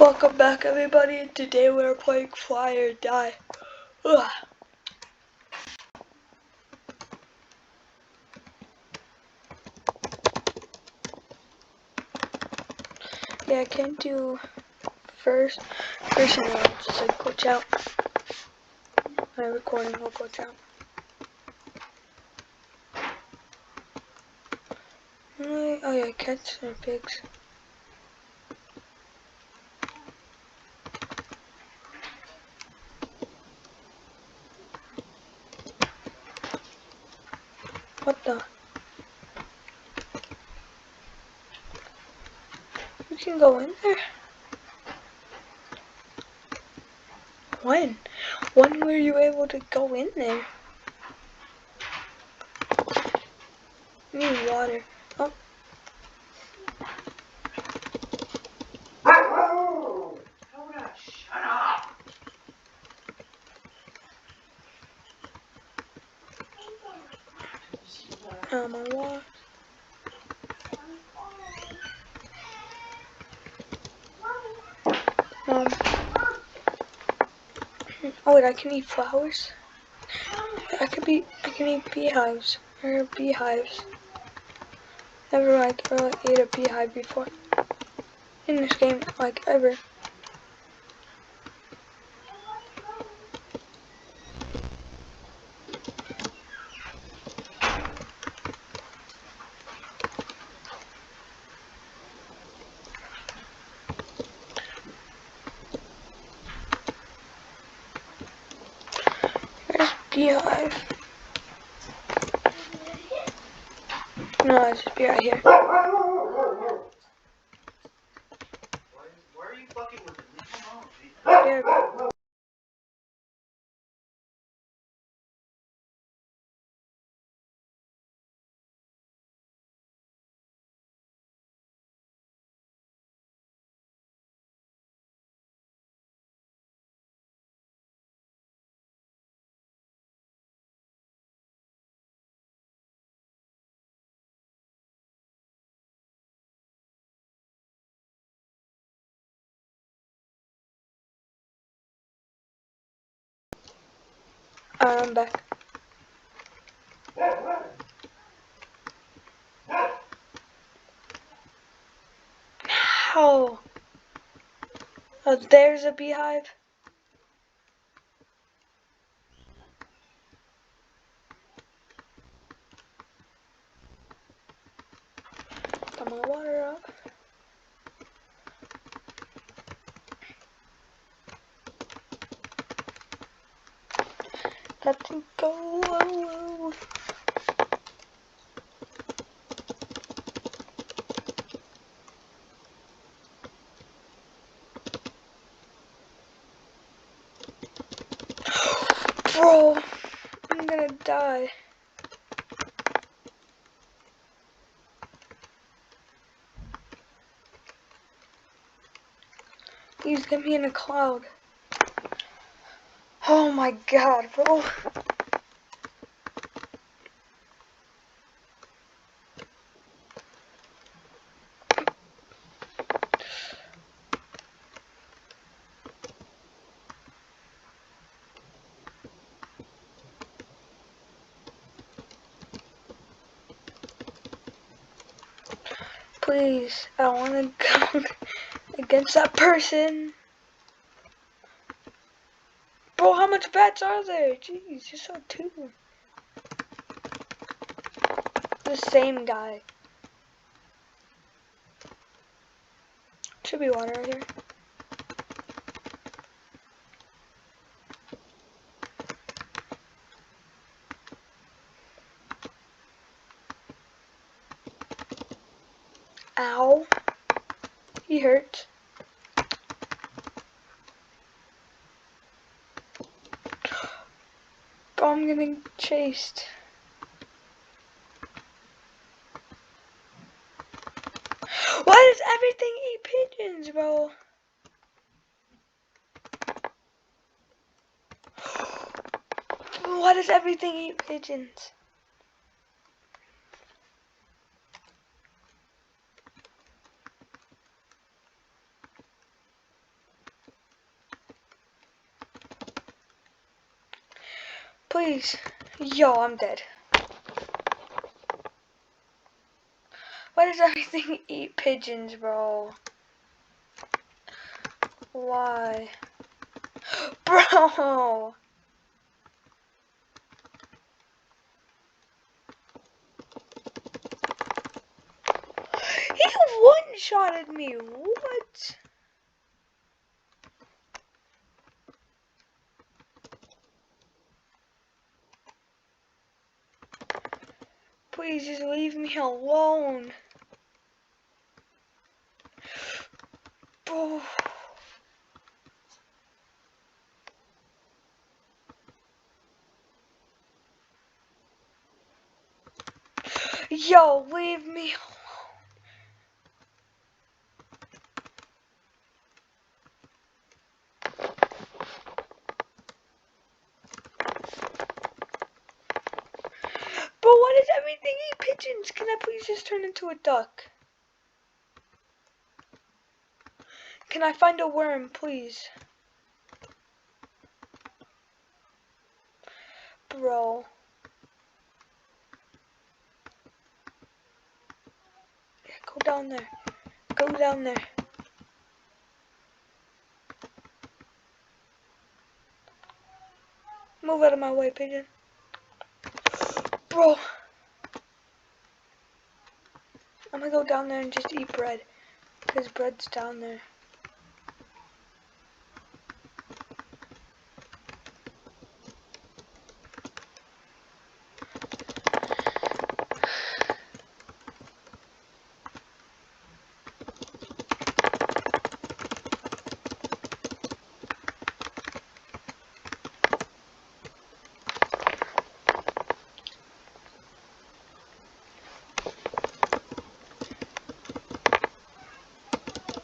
Welcome back, everybody, and today we're playing Fly or Die. Ugh. Yeah, I can't do first person round, just like glitch out. My recording will glitch out. Oh yeah, cats and pigs. What the? You can go in there? When? When were you able to go in there? I need water. Oh. Shut up! My water. Oh wait, I can eat flowers? I can eat beehives. Or beehives. Never like really ate a beehive before. In this game, like ever. There's beehive. No, it's just be right here. Why are you fucking with him? Leave him alone, Jason. Yeah. I'm back. How? Oh, there's a beehive. Got my water up. Got to go. Bro, I'm gonna die. He's gonna be in a cloud. Oh my god, bro. Please, I don't wanna go against that person. Bro, how much bats are there? Jeez, you're so too. The same guy. Should be water right here. Ow. He hurt. Bro, I'm getting chased. Why does everything eat pigeons, bro? Why does everything eat pigeons? Please. Yo, I'm dead. Why does everything eat pigeons, bro? Why? Bro! He one-shotted me. What? Please just leave me alone. Bro. Yo, leave me alone. But why does everything eat pigeons? Can I please just turn into a duck? Can I find a worm, please? Bro. Yeah, go down there. Go down there. Move out of my way, pigeon. Bro. I'm gonna go down there and just eat bread. Because bread's down there.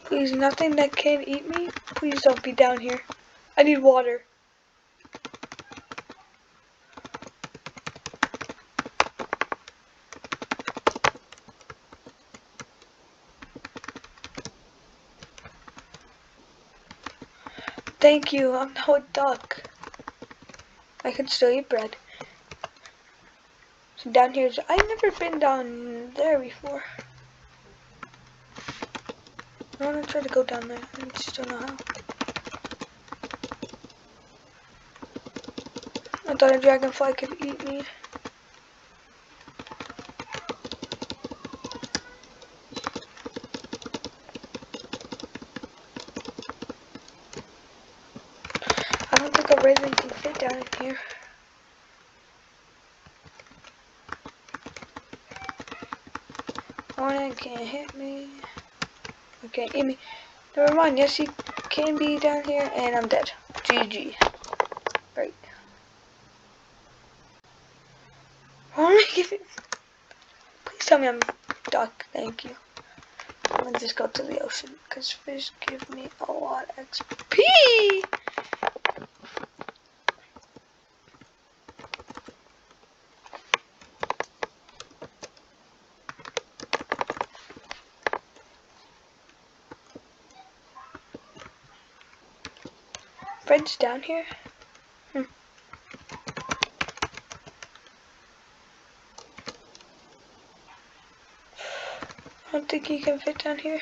Please, nothing that can eat me. Please don't be down here. I need water. Thank you, I'm now a duck. I can still eat bread. So down here's, I've never been down there before. I wanna try to go down there, I just don't know how. I thought a dragonfly could eat me. I don't think a raven can fit down in here. One can't hit me. Okay, eat me. Never mind, yes he can be down here, and I'm dead. GG. Right. Please tell me I'm duck, thank you. I'm gonna just go to the ocean, because fish give me a lot of XP! Fred's down here? I don't think he can fit down here.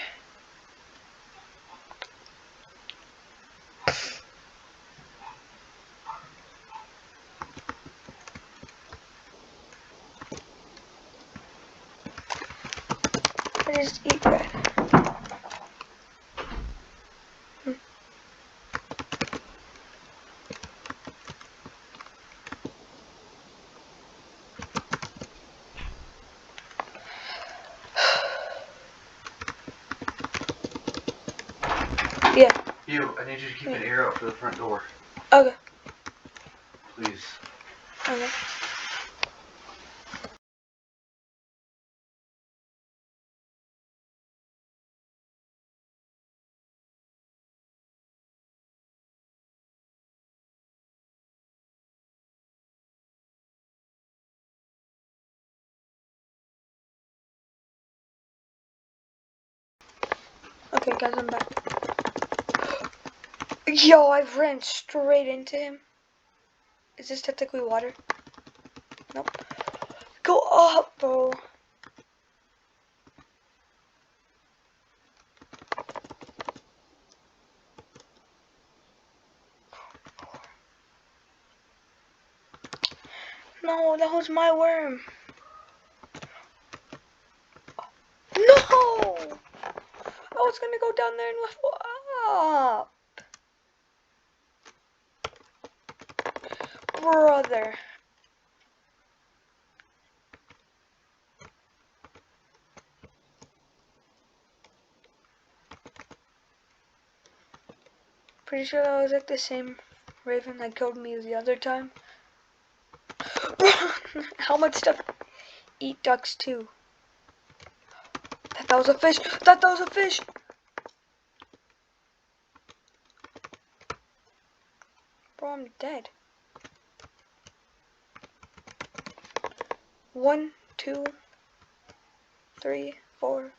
I just eat bread. Yeah. You, I need you to keep an ear out for the front door. Okay. Please. Okay. Okay, guys, I'm back. Yo, I ran straight into him. Is this technically water? Nope. Go up, bro. No, that was my worm. No! I was gonna go down there and level up. Brother. Pretty sure that was like the same raven that killed me the other time. How much stuff? Eat ducks too. That was a fish. That was a fish. Bro, I'm dead. 1, 2, 3, 4.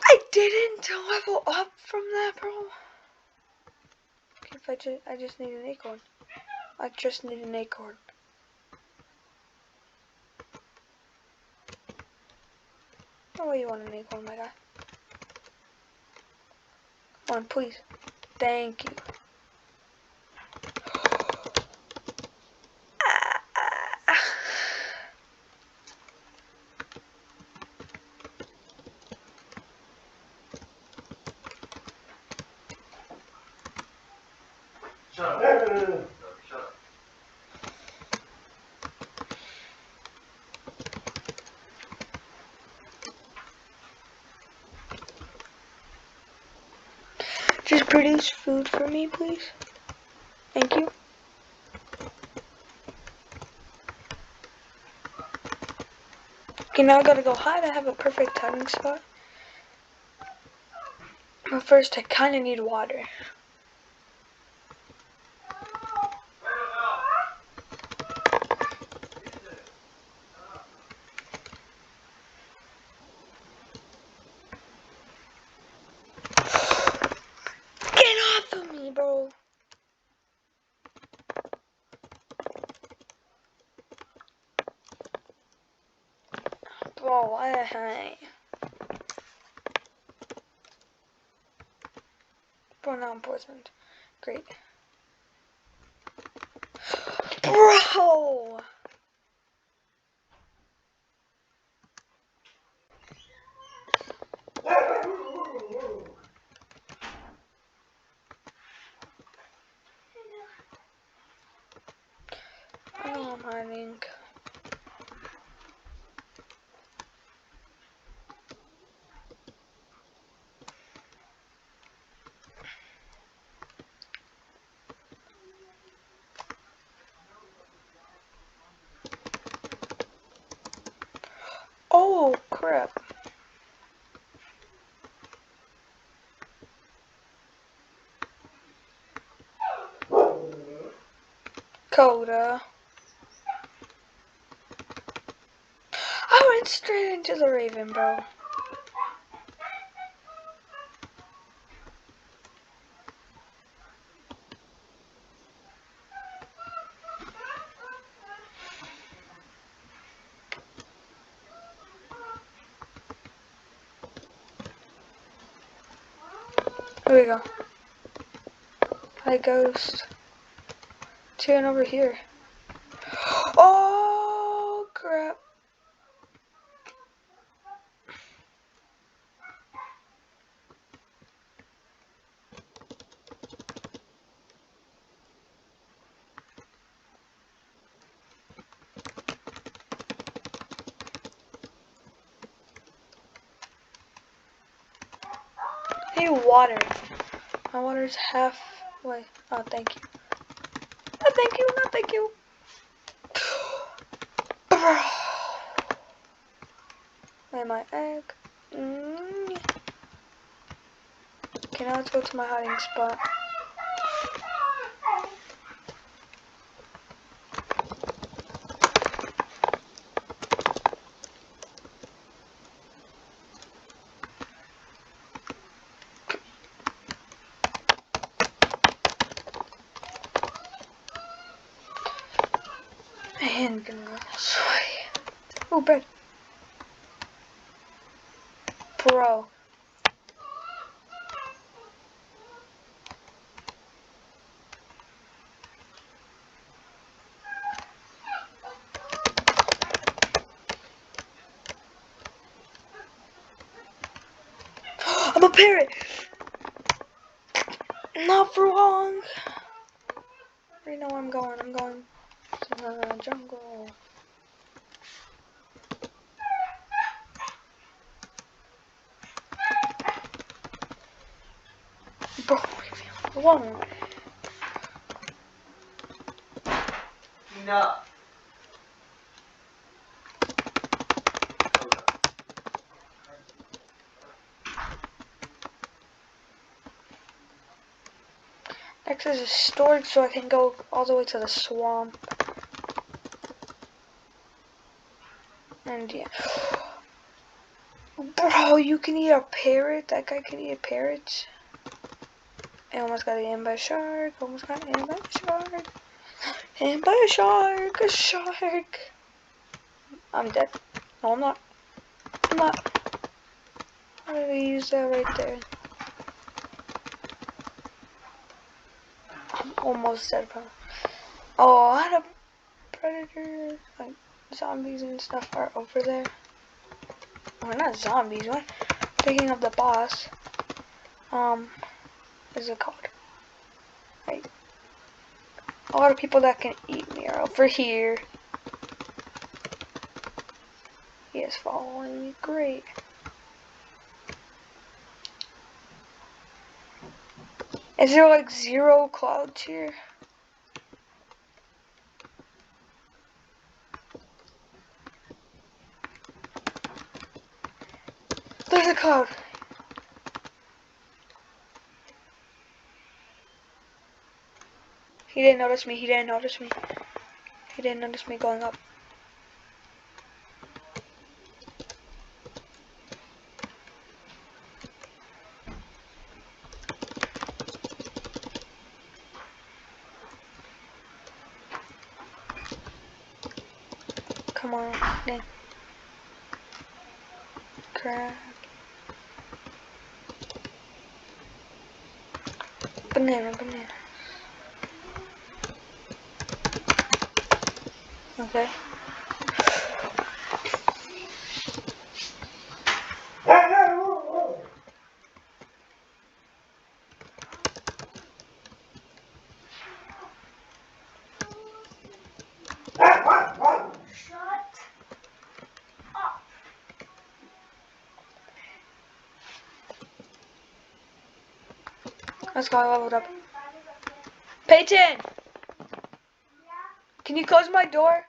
I didn't level up from that, bro. Okay, if I just need an acorn. I just need an acorn. Oh, you want an acorn, my guy? Come on, please. Thank you. Shut up. No, shut up. Just produce food for me, please. Thank you. Okay, now I gotta go hide. I have a perfect hiding spot. But first, I kinda need water. Get off of me, bro. Bro, why? Bro, now I'm poisoned. Great. Bro! I know I'm hiding. Oh, crap. Coda. I went straight into the raven, bro. Here we go. Hi, ghost. Turn over here. Oh, crap. I need water. My water's halfway. Oh, thank you. No, thank you. No, thank you. Where's my egg? Okay, now let's go to my hiding spot. I'm gonna go this way. Oh, bed. Bro. I'm a parrot! Not for long! I know where I'm going. I'm going to the jungle. Bro, leave me alone. No. Next is a storage so I can go all the way to the swamp. And yeah. Bro, you can eat a parrot? That guy can eat a parrot? I almost got eaten by a shark. Almost got eaten by a shark. Eaten by a shark. A shark. I'm dead. No, I'm not. I'm not. How did I use that right there? I'm almost dead, bro. Oh, I had a predator. Like, zombies and stuff are over there. Well, not zombies. What? Picking up the boss. What is it called? Right. A lot of people that can eat me are over here. He is following me. Great. Is there like 0 clouds here? There's a cloud. He didn't notice me. He didn't notice me. He didn't notice me going up. Come on. Then. Crap. Banana, banana. Okay. Let's go. I leveled up. Peyton! Can you close my door?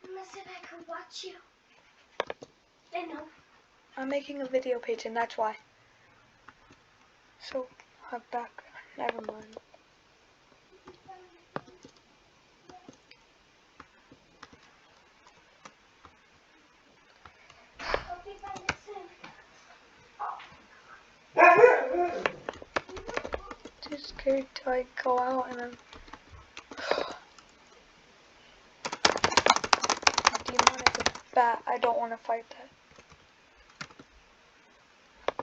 Listen, I can watch you. I know. I'm making a video, Peyton. That's why. So, I'm back. Never mind. I'll be back soon. Too scared to like go out and then demonic bat. I don't want to fight that.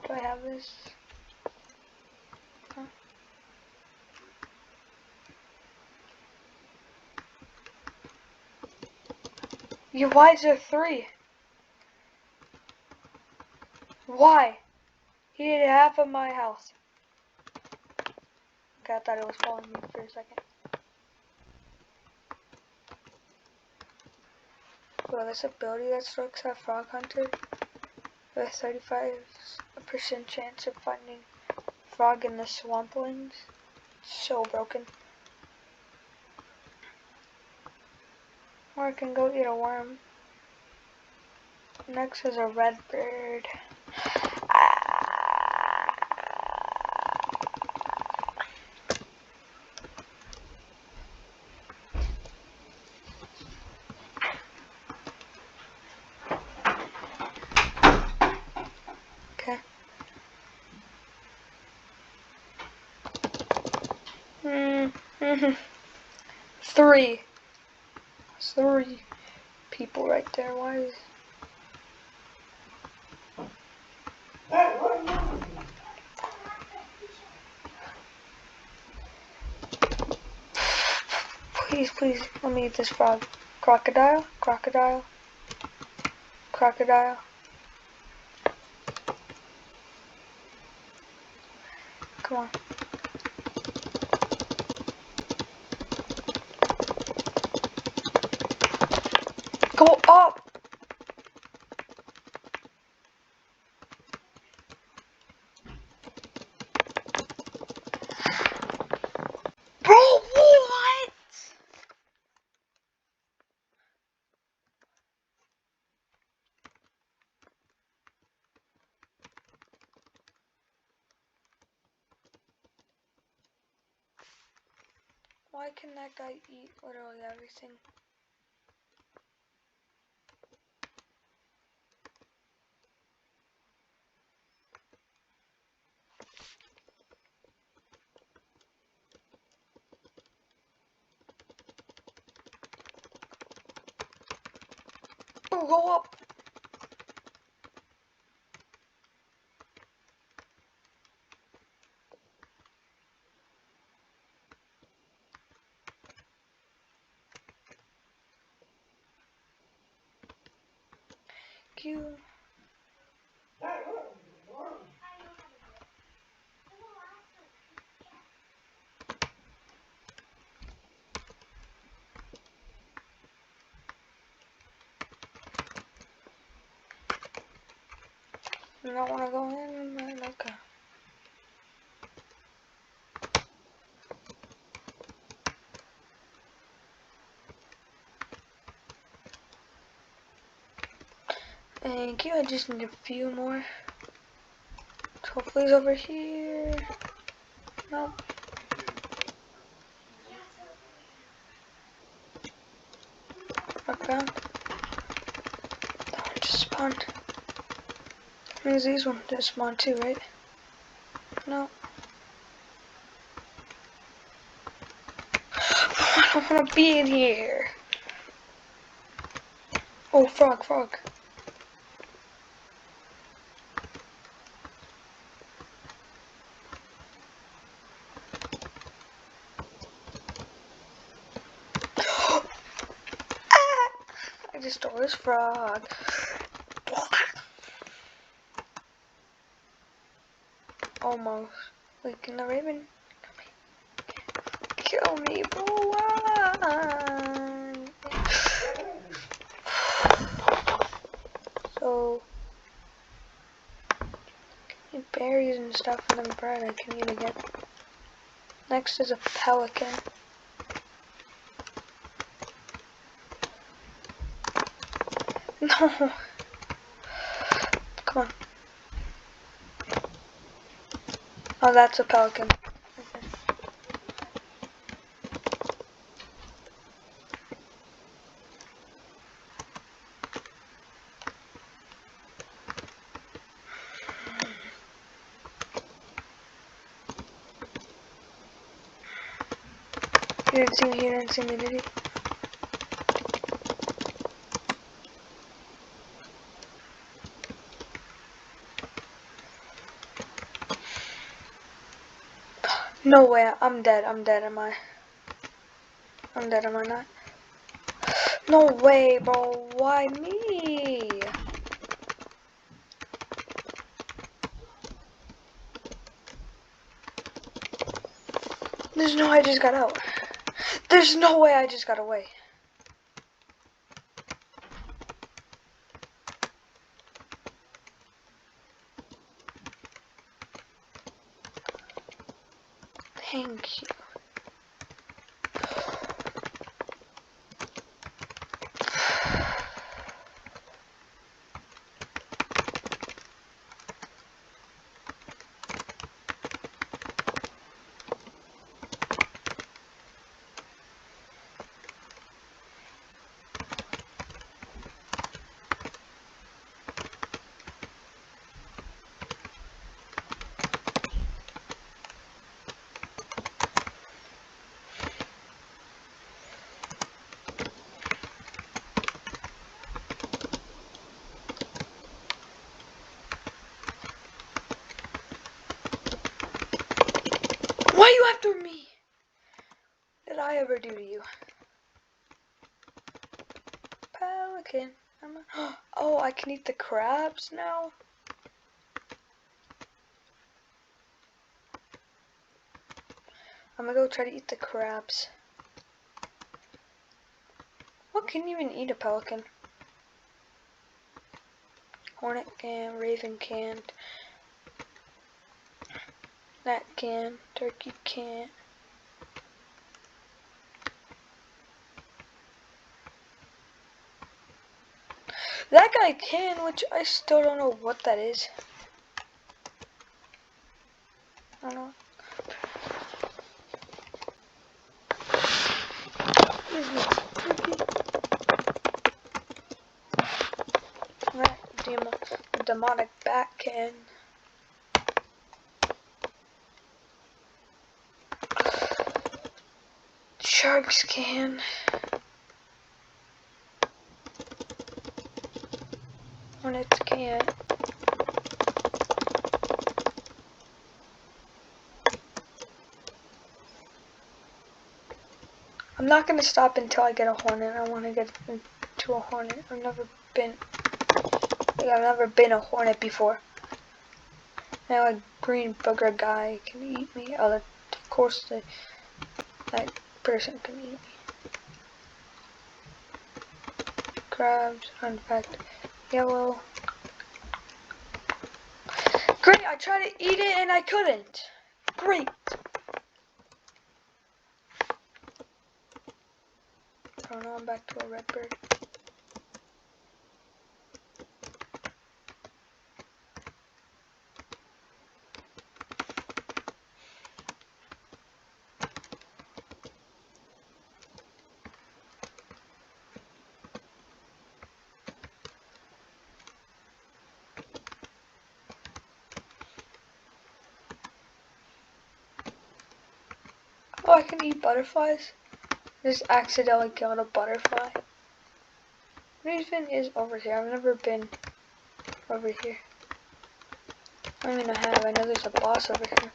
Do I have this? Huh? Why is there 3? Why? He did half of my house. Okay, I thought it was following me for a second. Well, this ability that looks at Frog Hunter with 35% chance of finding frog in the swamplands. So broken. Or I can go eat a worm. Next is a red bird. Okay. 3. 3 people right there. Why is... Please, please, let me eat this frog. Crocodile, crocodile, crocodile. Come on. Go up! Bro, what? Why can that guy eat literally everything? Oh, go up! You. You don't want to go in, but okay. Thank you, I just need a few more. Hopefully he's over here. Nope. Fuck around. That one just spawned. That means these ones just spawned too, right? No. I don't want to be in here. Oh, frog, frog. I just stole this frog. Almost. Wait, can the raven kill me, bro? Why? So, eat berries and stuff and then bread I can eat again. Next is a pelican. No. Come on. Oh, that's a pelican. Okay. He didn't see me, did he? No way, I'm dead, am I? I'm dead, am I not? No way, bro, why me? There's no way I just got out. There's no way I just got away. Thank you. Why are you after me? What did I ever do to you? Pelican. Oh, I can eat the crabs now? I'm gonna go try to eat the crabs. What can you even eat a pelican? Hornet can, raven can't. That can, turkey can't. That guy can, which I still don't know what that is. I don't know. Excuse me, turkey. That demonic bat can. Sharks can. Hornets can't. I'm not gonna stop until I get a hornet. I want to get into a hornet. I've never been a hornet before. Now a green booger guy can eat me. Oh, of course that person can eat me. Crabs, in fact, yellow. Great, I tried to eat it and I couldn't. Great. Oh no, I'm back to a red bird. Oh, I can eat butterflies? Just accidentally killed a butterfly. What even is over here? I've never been over here. I don't even know how. I know there's a boss over here.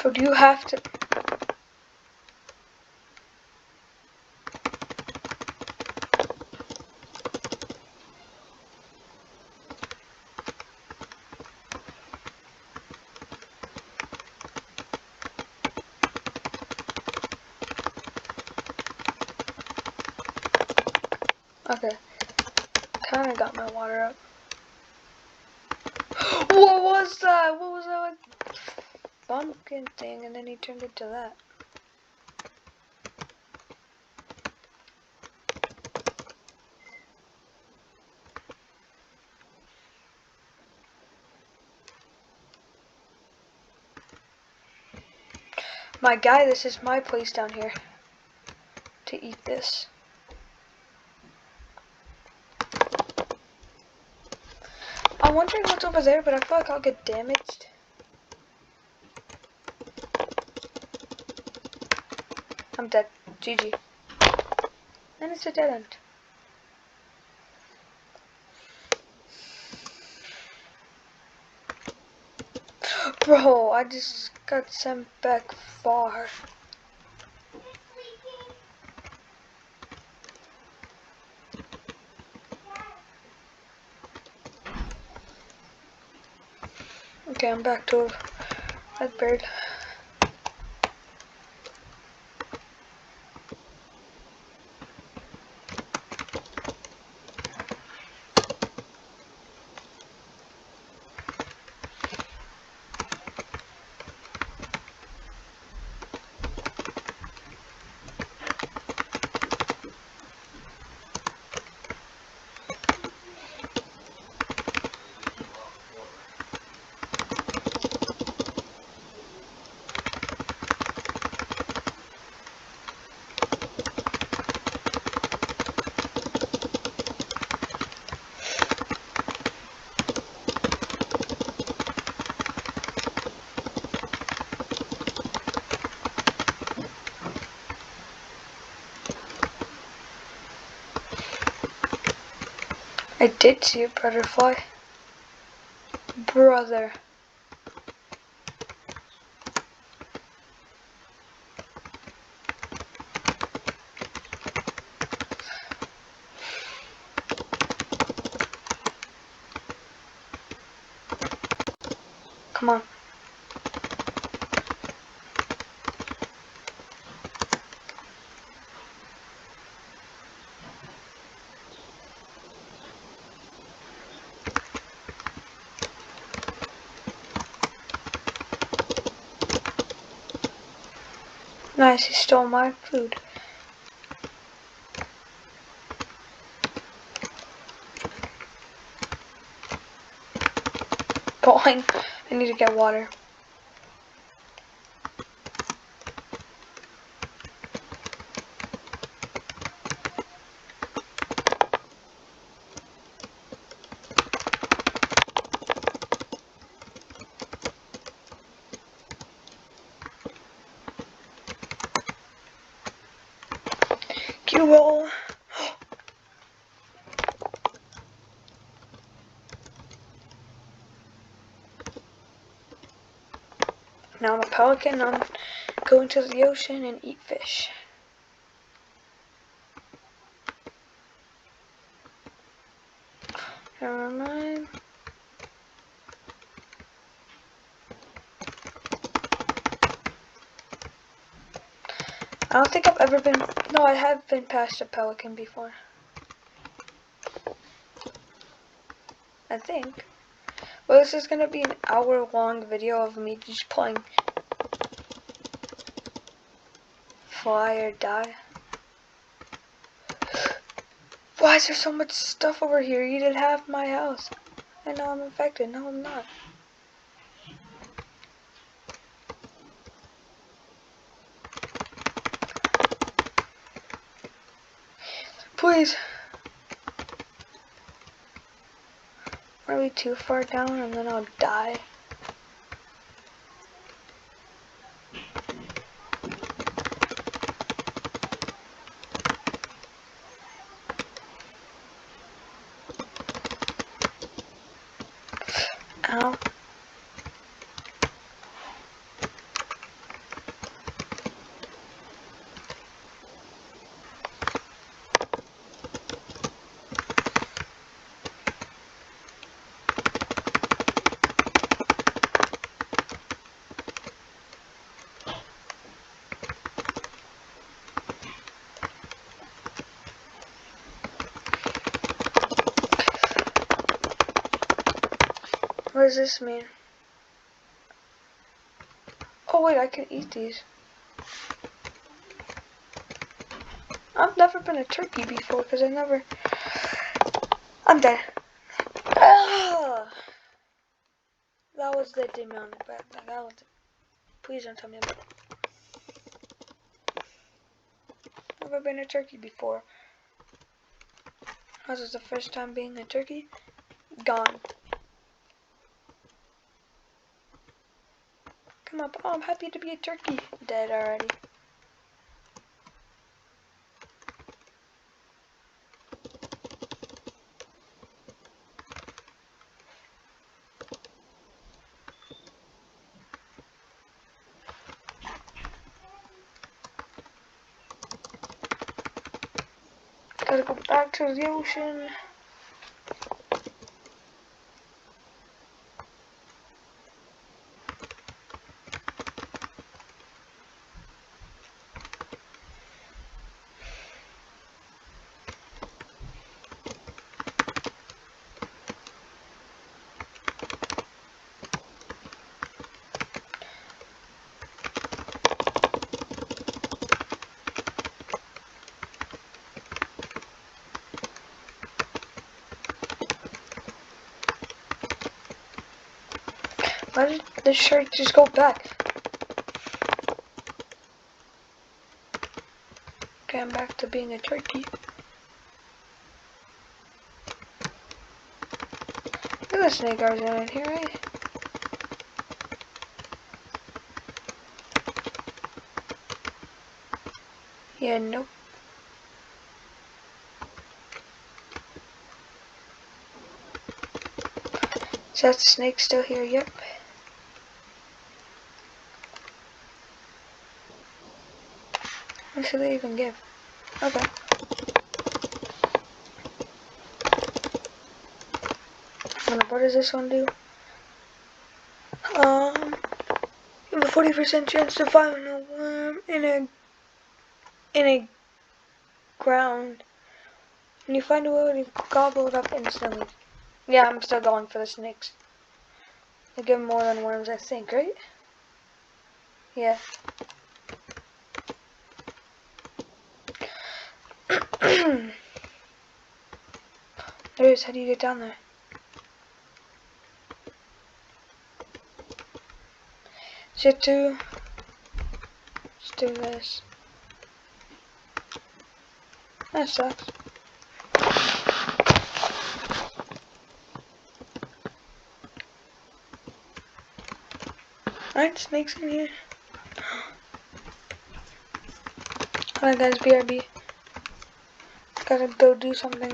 So do you have to... Okay. Kinda got my water up. What was that? What was that pumpkin thing? And then he turned into that. My guy, this is my place down here. To eat this. I'm wondering what's over there, but I feel like I'll get damaged. I'm dead. GG. And it's a dead end. Bro, I just got sent back far. Okay, I'm back to that bird. I did see a butterfly. Brother. Come on. Nice, he stole my food. Boing. I need to get water. You roll. Now I'm a pelican. I'm going to the ocean and eat fish. Never mind. I don't think I've ever been. No, I have been past a pelican before. I think. Well, this is gonna be an hour-long video of me just playing Fly or Die. Why is there so much stuff over here? You did half my house. And now I'm infected. No, I'm not. Please. Are we too far down and then I'll die? Ow. What does this mean? Oh wait, I can eat these. I've never been a turkey before because I never... I'm dead. Ah! That was the demon, but that was... Please don't tell me about it. Never been a turkey before. This is the first time being a turkey. Gone. Come up. Oh, I'm happy to be a turkey. Dead already. Gotta go back to the ocean. Why did the shark just go back? Okay, I'm back to being a turkey. Look at the snake guards in here, right? Yeah, nope. that snake still here? Yep. What should they even give? Okay. What does this one do? You have a 40% chance to find a worm in a ground. When you find a worm, you gobble it up instantly. Yeah, I'm still going for the snakes. They give more than worms, I think, right? Yeah. There it is. How do you get down there? Shit, too. Let's do this. That sucks. Alright, snakes in here. Alright guys, BRB. Gotta go do something.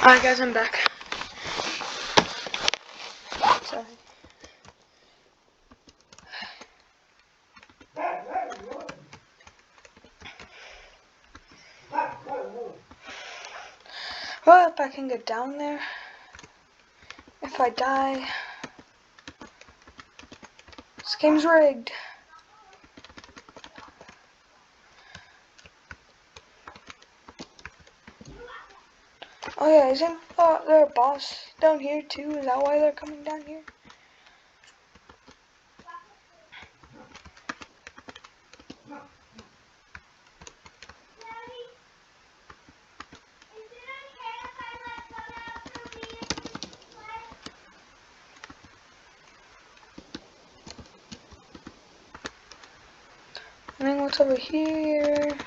Alright guys, I'm back. Sorry. Well, if I can get down there. If I die. This game's rigged. Oh yeah, isn't there a boss down here too? Is that why they're coming down here? And then what's over here?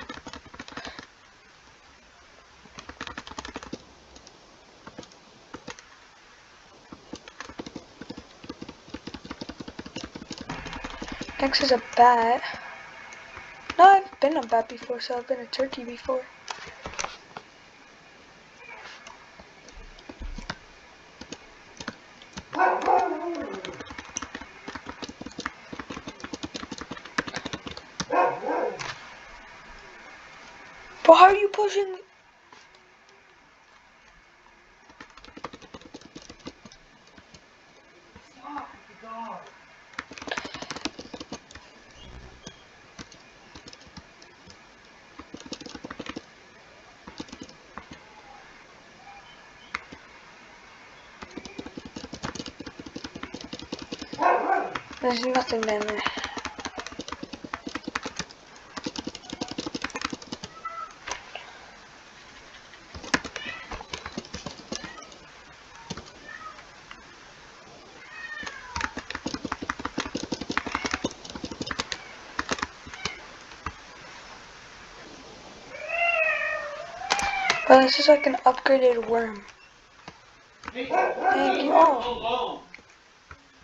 Next is a bat. No, I've been a bat before, so I've been a turkey before. But how are you pushing? Stop with the dog. There's nothing down there. But this is like an upgraded worm. Hey, Thank leave you. her Oh, alone.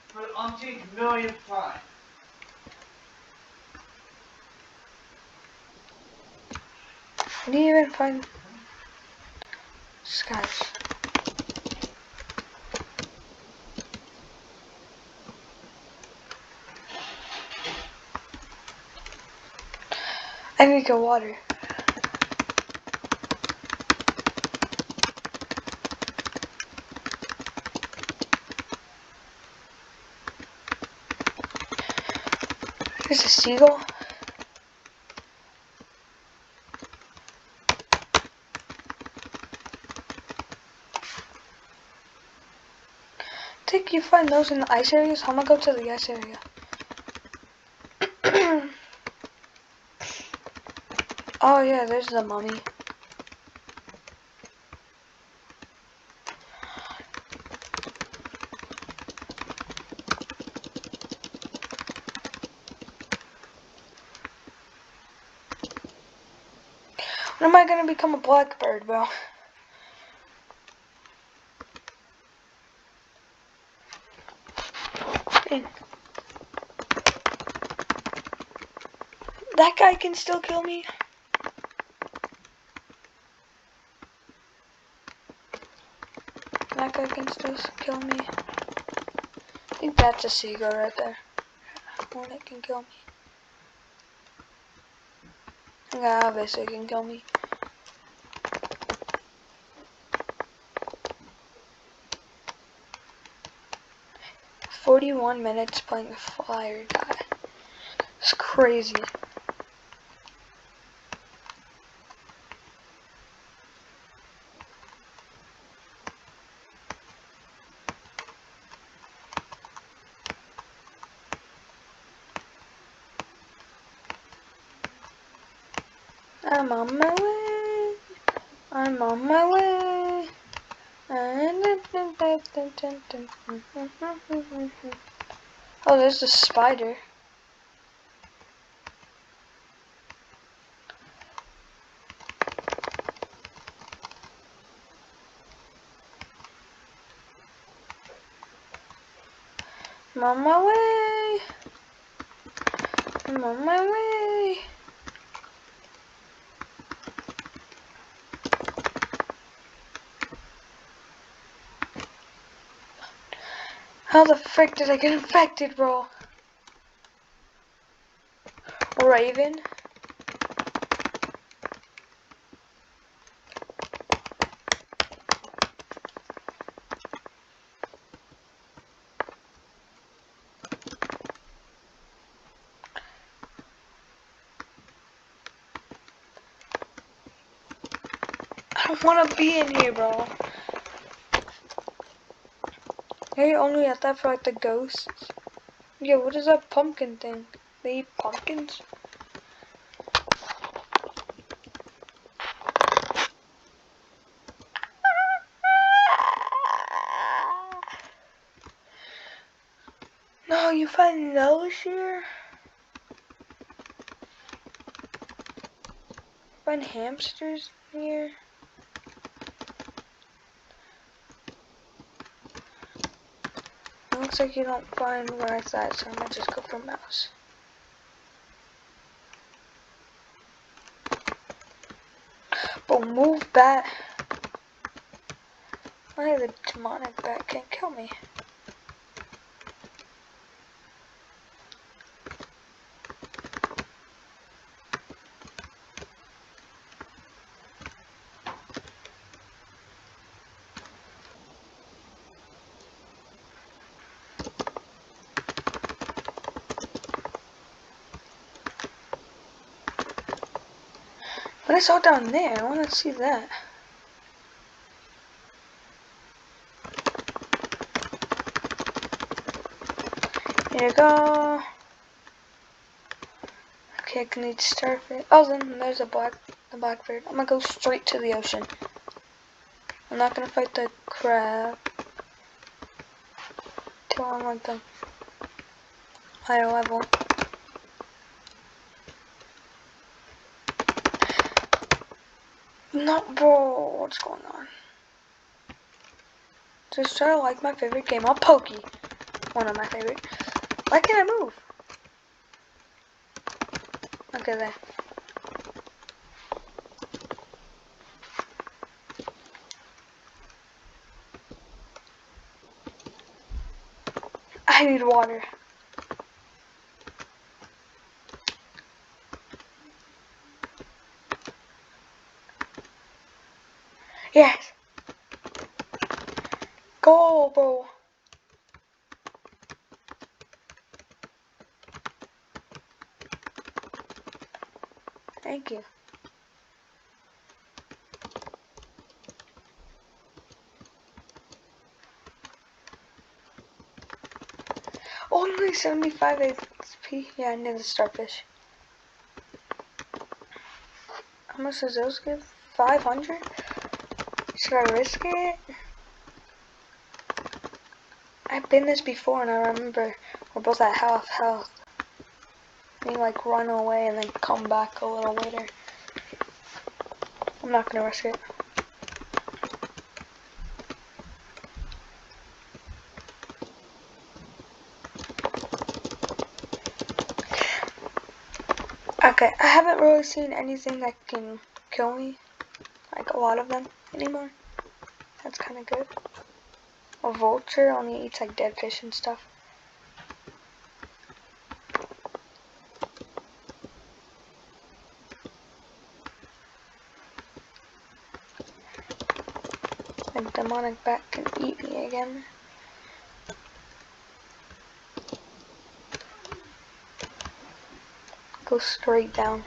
For the umpteenth millionth time. how do you even find skies? I need to get water. There's a seagull. I think you find those in the ice areas. I'm gonna go to the ice area. Oh yeah, there's the mummy. When am I gonna become a blackbird, bro? Dang. That guy can still kill me. That guy can still kill me. I think that's a seagull right there. One that can kill me. Yeah, obviously can kill me. "41 minutes playing a fire guy. It's crazy. I'm on my way. I'm on my way. Oh, there's a spider. I'm on my way. I'm on my way. How the frick did I get infected, bro? Raven? I don't want to be in here, bro. Hey, only at that for like the ghosts. Yeah, what is that pumpkin thing? They eat pumpkins? No, you find those here? Find hamsters here? It looks like you don't find where I thought, so I might just go for mouse. But move bat. Why the demonic bat can't kill me? But it's all down there. I want to see that. Here you go. Okay, I can eat starfish. Oh, then there's the blackbird. I'm gonna go straight to the ocean. I'm not gonna fight the crab till I'm like the higher level. Not bro, what's going on? Just try to like my favorite game. I'll Pokey. One of my favorite. Why can't I move? Okay, there. I need water. Yes! Go, bro! Thank you. Only 75 XP. Yeah, I need the starfish. How much does those give? 500? Should I risk it? I've been this before and I remember we're both at half health. And you like run away and then come back a little later. I'm not gonna risk it. Okay, I haven't really seen anything that can kill me. Like a lot of them anymore. That's kinda good. A vulture only eats like dead fish and stuff. Like demonic bat can eat me again. Go straight down.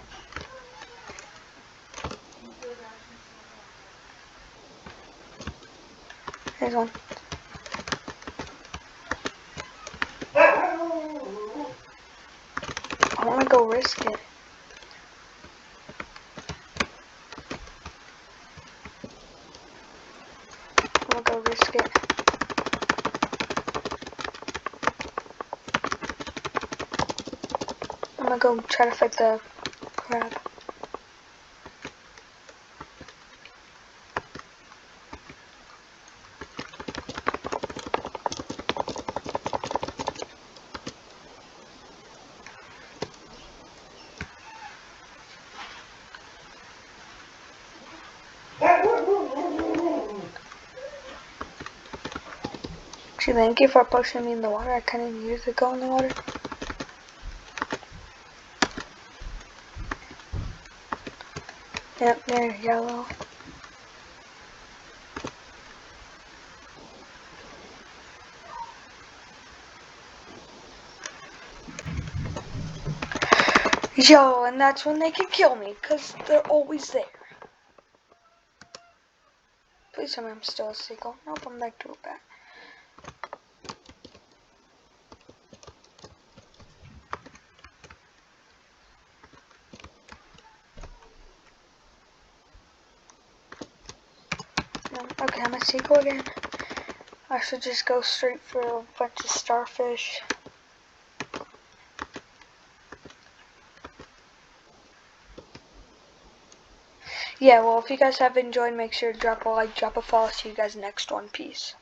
Here's one. I wanna go risk it. I'm gonna go risk it. I'm gonna go try to fight the crab. Actually, thank you for pushing me in the water. I kinda needed to go in the water. Yep, they're yellow. Yo, and that's when they can kill me, because they're always there. Please tell me I'm still a seagull. Nope, I'm back to a bat. No, okay, I'm a seagull again. I should just go straight for a bunch of starfish. Yeah, well, if you guys have enjoyed, make sure to drop a like, drop a follow. See you guys next one. Peace.